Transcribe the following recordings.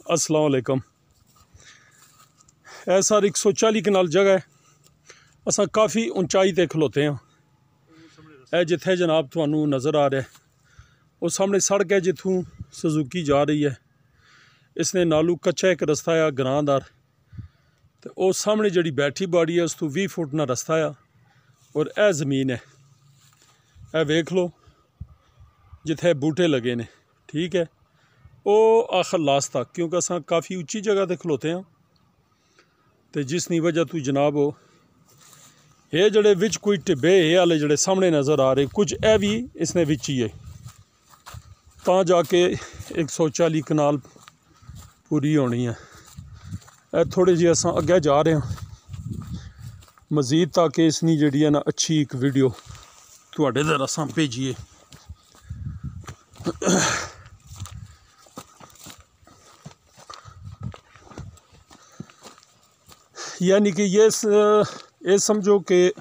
अस्सलाम वालेकुम। ए सर 140 कनाल जगह है, असा काफ़ी ऊंचाई ते खलोते हैं। ए जिथे जनाब थानू नज़र आ रहा है वो सामने सड़क है जिथों सुजुकी जा रही है। इसने नालू कच्चा एक रस्ता आ ग्रांदार, तो वो सामने जी बैठी बाड़ी है उस तो 20 फुट ना रस्ता आ। और यह ज़मीन है, यह वेख लो जिथे बूटे लगे ने, ठीक है। वो आखिर लास्ट तक, क्योंकि असा काफ़ी उच्ची जगह ते खलोते हैं, तो जिसकी वजह तो जनाब वो ये जड़े विच कोई टिब्बे ये आले जड़े सामने नज़र आ रहे, कुछ ए भी इसने विच ही है, ता जाके 140 कनाल पूरी होनी है। ए थोड़ी जी असा अगे जा रहे हैं मज़ीद, ताकि इसनी जी है ना अच्छी एक वीडियो तुहाडे तक असा भेजिए। यानी कि ये समझो कि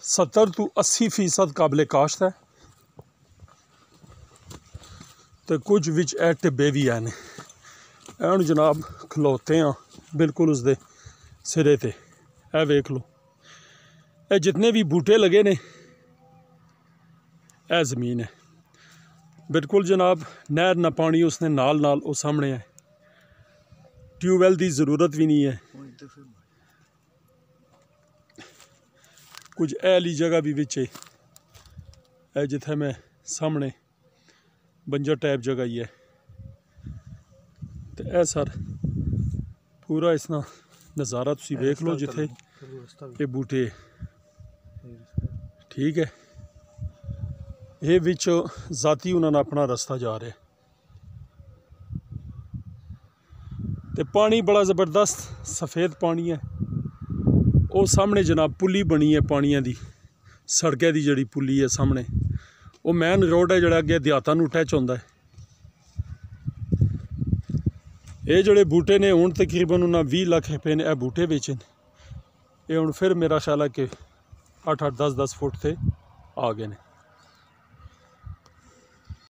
70 to 80% काबिल काश्त है, तो कुछ विच ए टिब्बे भी हैं। हूँ जनाब खलोते हैं बिल्कुल उसदे सिरे ते, ए वेख लो ए जितने भी बूटे लगे ने, ए ज़मीन है बिल्कुल जनाब। नहर ना पानी उसने नाल नाल वो सामने है, ट्यूबवैल की ज़रूरत भी नहीं है। कुछ ऐली जगह भी बिच है जिथे मैं सामने बंजर टाइप जगह ही है। तो ए सर पूरा इसना नज़ारा तुसी वेख लो जिथे ये बूटे, ठीक है। ये विच जाती उन्होंने अपना रास्ता जा रहे, तो पानी बड़ा ज़बरदस्त सफ़ेद पानी है। वो सामने जनाब पुली बनी है पानिया की, सड़कें की जी पुली है सामने, वो मेन रोड है जोड़ा अगे देहातां नूं टच होंदा है। ये जोड़े बूटे ने हुण तकरीबन उन्हें 20 लाख रुपए ने यह बूटे बेचे ने। ये हुण फिर मेरा ख्याल है कि 8-8 10-10 फुट से आ गए ने।